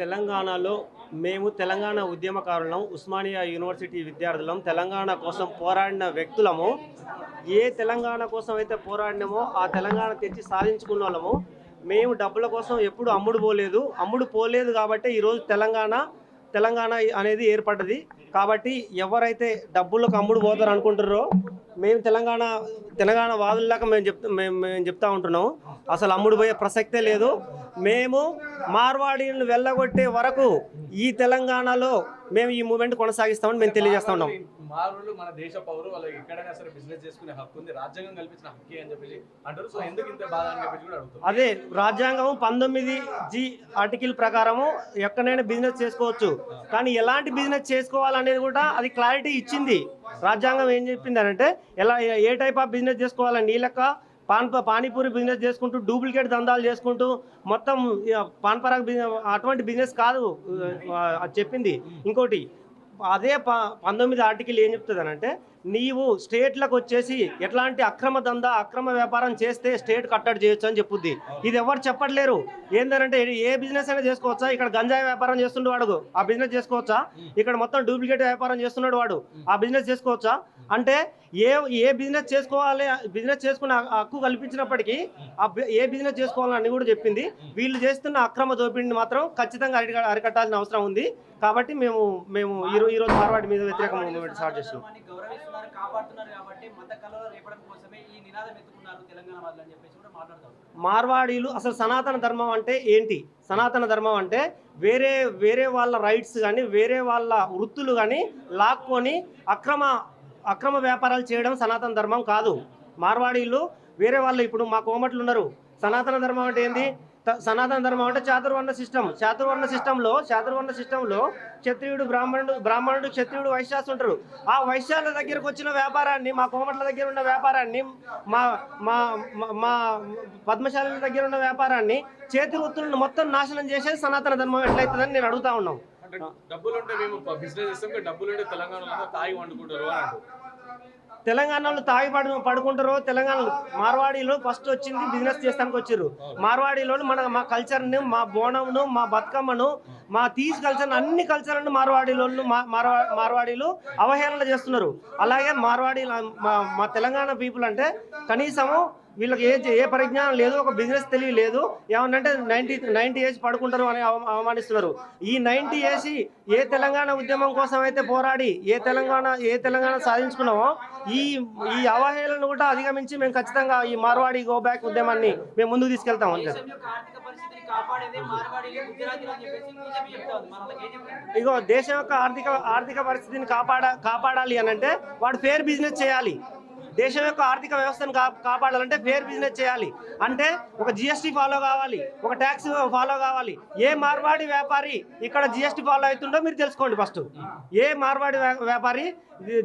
తెలంగాణలో మేము తెలంగాణ ఉద్యమకారులం, ఉస్మానియా యూనివర్సిటీ విద్యార్థులం, తెలంగాణ కోసం పోరాడిన వ్యక్తులము. ఏ తెలంగాణ కోసం అయితే పోరాడినామో ఆ తెలంగాణ తెచ్చి సాధించుకున్న వాళ్ళము. మేము డబ్బుల కోసం ఎప్పుడు అమ్ముడు పోలేదు కాబట్టి ఈరోజు తెలంగాణ అనేది ఏర్పడ్డది. కాబట్టి ఎవరైతే డబ్బులకు అమ్ముడు పోతారు అనుకుంటారో మేము తెలంగాణ వాదుల్లాగా మేము చెప్తా ఉంటున్నాము. అసలు అమ్ముడు పోయే ప్రసక్తే లేదు. మేము మార్వాడీలను వెళ్ళగొట్టే వరకు ఈ తెలంగాణలో మేము ఈ మూమెంట్ కొనసాగిస్తామని మేము తెలియజేస్తా ఉన్నాం. మార్వాడులు మన దేశ పౌరు, వాళ్ళకి ఎక్కడైనా సరే బిజినెస్ చేసుకునే హక్కు ఉంది, రాజ్యాంగం కల్పించిన హక్కే అని చెప్పేసి అంటారు. సో ఎందుకు ఇంత బాధ అని చెప్పేసి కూడా అడుగుతారు. అదే రాజ్యాంగం 19G ఆర్టికల్ ప్రకారము ఎక్కడైనా బిజినెస్ చేసుకోవచ్చు, కానీ ఎలాంటి బిజినెస్ చేసుకోవాలనేది కూడా అది క్లారిటీ ఇచ్చింది. రాజ్యాంగం ఏం చెప్పింది అంటే ఏ టైప్ ఆఫ్ బిజినెస్ చేసుకోవాలని. ఈ లెక్క పానీపూరి బిజినెస్ చేసుకుంటూ డూప్లికేట్ దందాలు చేసుకుంటూ మొత్తం పాన్పరాగ్ అటువంటి బిజినెస్ కాదు అది చెప్పింది. ఇంకోటి అదే 19 ఆర్టికల్ ఏం చెప్తుంది అంటే నీవు స్టేట్లకు వచ్చేసి ఎట్లాంటి అక్రమ వ్యాపారం చేస్తే స్టేట్ కట్టడి చేయొచ్చు అని చెప్పుద్ది. ఇది ఎవరు చెప్పట్లేరు. ఏంటంటే ఏ బిజినెస్ అయినా చేసుకోవచ్చా? ఇక్కడ గంజాయి వ్యాపారం చేస్తుండే వాడు ఆ బిజినెస్ చేసుకోవచ్చా? ఇక్కడ మొత్తం డూప్లికేట్ వ్యాపారం చేస్తున్నాడు వాడు ఆ బిజినెస్ చేసుకోవచ్చా? అంటే ఏ బిజినెస్ చేసుకోవాలి, బిజినెస్ చేసుకునే హక్కు కల్పించినప్పటికీ ఏ బిజినెస్ చేసుకోవాలని కూడా చెప్పింది. వీళ్ళు చేస్తున్న అక్రమ దోపిడీని మాత్రం ఖచ్చితంగా అరికట్టాల్సిన అవసరం ఉంది. కాబట్టి మేము ఈరోజు మార్వాడి మీద వ్యతిరేక మూవ్మెంట్ స్టార్ట్ చేస్తున్నాం. మార్వాడీలు అసలు సనాతన ధర్మం అంటే ఏంటి? సనాతన ధర్మం అంటే వేరే వాళ్ళ రైట్స్ కానీ వేరే వాళ్ళ వృత్తులు కానీ లాక్కొని అక్రమ వ్యాపారాలు చేయడం సనాతన ధర్మం కాదు. మార్వాడీలు వేరే వాళ్ళు ఇప్పుడు మా కోమట్లు ఉన్నారు. సనాతన ధర్మం అంటే ఏంది? సనాతన ధర్మం అంటే చాతుర్వర్ణ సిస్టంలో క్షత్రియుడు బ్రాహ్మణుడు క్షత్రియుడు వైశ్యాస్ ఉంటారు. ఆ వైశ్యాల దగ్గరకు వచ్చిన వ్యాపారాన్ని, మా కోమట్ల దగ్గర ఉన్న వ్యాపారాన్ని, మా పద్మశాల దగ్గర ఉన్న వ్యాపారాన్ని, చేతి వృత్తులను మొత్తం నాశనం చేసేది సనాతన ధర్మం ఎట్లయితుందని నేను అడుగుతా ఉన్నాం. డబ్బులుంటే మేము బిజినెస్ చేస్తాం, డబ్బులుంటే తెలంగాణలో తాగి వండుకుంటారు అని. తెలంగాణలో తాగి పడుకుంటారు. తెలంగాణలో మార్వాడీలో ఫస్ట్ వచ్చింది బిజినెస్ చేస్తానికి వచ్చారు. మార్వాడీలో మా కల్చర్ని, మా బోనంను, మా బతుకమ్మను, మా తీజ్ కల్చర్, అన్ని కల్చర్లను మార్వాడీలు అవహేళన చేస్తున్నారు. అలాగే మా తెలంగాణ పీపుల్ అంటే కనీసము వీళ్ళకి ఏ పరిజ్ఞానం లేదు, ఒక బిజినెస్ తెలివి లేదు. ఏమన్నంటే 90 ఏజ్ పడుకుంటారు అని అవమానిస్తున్నారు. ఈ 90 ఏసి ఏ తెలంగాణ ఉద్యమం కోసం అయితే పోరాడి ఏ తెలంగాణ సాధించుకున్నామో ఈ అవహేళనను కూడా అధిగమించి మేము ఖచ్చితంగా ఈ మార్వాడి గో బ్యాక్ ఉద్యమాన్ని మేము ముందుకు తీసుకెళ్తాం. అంతే. ఇగో దేశం యొక్క ఆర్థిక పరిస్థితిని కాపాడాలి అని అంటే వాడు ఫేర్ బిజినెస్ చేయాలి. దేశం యొక్క ఆర్థిక వ్యవస్థను కాపాడాలంటే ఫేర్ బిజినెస్ చేయాలి. అంటే ఒక జిఎస్టీ ఫాలో కావాలి, ఒక ట్యాక్స్ ఫాలో కావాలి. ఏ మార్వాడి వ్యాపారి ఇక్కడ జిఎస్టీ ఫాలో అవుతుండో మీరు తెలుసుకోండి. ఫస్ట్ ఏ మార్వాడి వ్యాపారి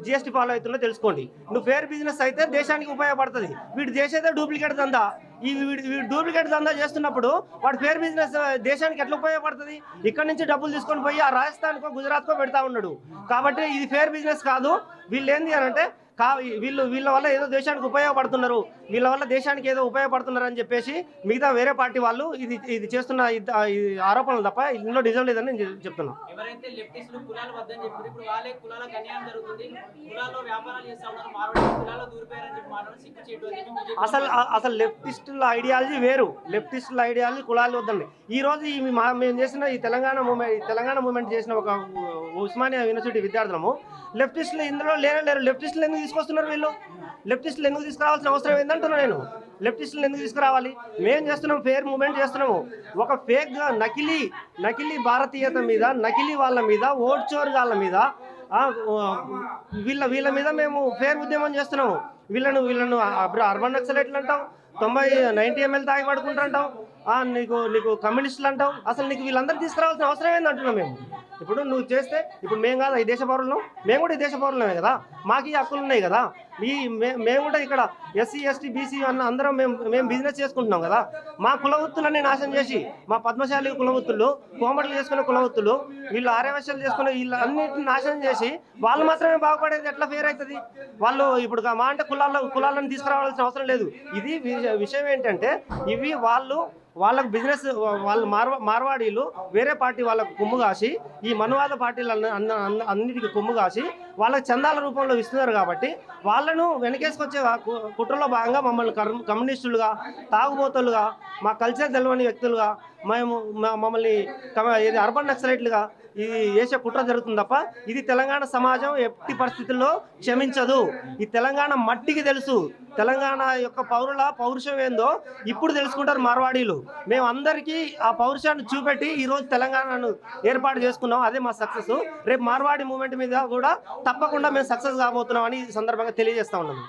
జిఎస్టీ ఫాలో అవుతుండో తెలుసుకోండి. నువ్వు ఫేర్ బిజినెస్ అయితే దేశానికి ఉపయోగపడుతుంది. వీడు చేసేదే డూప్లికేట్ దందా. వీడు డూప్లికేట్ దందా చేస్తున్నప్పుడు వాడు ఫేర్ బిజినెస్ దేశానికి ఎట్లా ఉపయోగపడుతుంది? ఇక్కడ నుంచి డబ్బులు తీసుకొని పోయి ఆ రాజస్థాన్కో గుజరాత్కో పెడతా ఉన్నాడు. కాబట్టి ఇది ఫేర్ బిజినెస్ కాదు. వీళ్ళు ఏంది అని అంటే వీళ్ళ వల్ల ఏదో దేశానికి ఉపయోగపడుతున్నారు, వీళ్ళ వల్ల దేశానికి ఏదో ఉపయోగపడుతున్నారు అని చెప్పేసి మిగతా వేరే పార్టీ వాళ్ళు ఇది చేస్తున్న ఆరోపణలు తప్ప ఇందులో నిజం లేదని నేను చెప్తున్నా. అసలు లెఫ్టిస్టుల ఐడియాలజీ వేరు. లెఫ్టిస్టుల ఐడియాలజీ కులాలు వద్దండి. ఈ రోజు మేము చేసిన ఈ తెలంగాణ మూమెంట్ చేసిన ఒక ఉస్మానియా యూనివర్సిటీ విద్యార్థులము లెఫ్టిస్టులు ఇందులో లేరు. లెఫ్టిస్టులు ఎందుకు తీసుకొస్తున్నారు? లెఫ్టిస్టులు ఎందుకు తీసుకురావాల్సిన అవసరం ఏంటంటున్నా నేను. లెఫ్టిస్టులు ఎందుకు తీసుకురావాలి? మేము చేస్తున్నాం, ఫేర్ మూవ్మెంట్ చేస్తున్నాము. ఒక ఫేక్ నకిలీ భారతీయత మీద, నకిలీ వాళ్ళ మీద, ఓడ్చోరుగాళ్ళ మీద, వీళ్ళ మీద మేము ఫేర్ ఉద్యమం చేస్తున్నాము. వీళ్ళను అర్బన్ నక్సలైట్లు అంటాం, 90 ml తాగి పడుకుంటారంటాం, నీకు కమ్యూనిస్టులు అంటాం. అసలు నీకు వీళ్ళందరూ తీసుకురావాల్సిన అవసరం ఏందంటున్నాం మేము. ఇప్పుడు నువ్వు చేస్తే ఇప్పుడు మేము కాదు ఈ దేశ పౌరులం, మేము కూడా ఈ దేశ పౌరులమే కదా, మాకు ఈ హక్కులు ఉన్నాయి కదా. మేము కూడా ఇక్కడ ఎస్సీ ఎస్టీ బీసీ అందరం మేము బిజినెస్ చేసుకుంటున్నాం కదా. మా కులవృత్తులన్నీ నాశనం చేసి, మా పద్మశాలి కులవృత్తులు, కోమట్లు చేసుకునే కులవృత్తులు, వీళ్ళు ఆర్యవశ్యాలు చేసుకునే వీళ్ళు అన్నింటిని నాశనం చేసి వాళ్ళు మాత్రమే బాగుపడేది ఎట్లా ఫేర్ అవుతుంది? వాళ్ళు ఇప్పుడు మా అంటే కులాలను తీసుకురావాల్సిన అవసరం లేదు. ఇది విషయం ఏంటంటే ఇవి వాళ్ళు వాళ్ళకు బిజినెస్ వాళ్ళు మార్వాడీలు వేరే పార్టీ వాళ్ళకు కొమ్ము కాసి ఈ మనువాద పార్టీలు అన్నిటికీ కొమ్ము కాసి వాళ్ళకి చందాల రూపంలో ఇస్తున్నారు కాబట్టి వాళ్ళను వెనకేసుకొచ్చే కుట్రలో భాగంగా మమ్మల్ని కమ్యూనిస్టులుగా, తాగుబోతులుగా, మా కల్చర్ తెలియని వ్యక్తులుగా, మమ్మల్ని ఇది అర్బన్ నక్సలైట్లుగా ఇది వేసే కుట్ర జరుగుతుంది తప్ప ఇది తెలంగాణ సమాజం ఎట్టి పరిస్థితుల్లో క్షమించదు. ఈ తెలంగాణ మట్టికి తెలుసు, తెలంగాణ యొక్క పౌరుల పౌరుషం ఏందో ఇప్పుడు తెలుసుకుంటారు మార్వాడీలు. మేము అందరికీ ఆ పౌరుషాన్ని చూపెట్టి ఈరోజు తెలంగాణను ఏర్పాటు చేసుకున్నాం. అదే మా సక్సెస్. రేపు మార్వాడి మూవ్మెంట్ మీద కూడా తప్పకుండా మేము సక్సెస్ కాబోతున్నాం అని ఈ సందర్భంగా తెలియజేస్తా ఉన్నాము.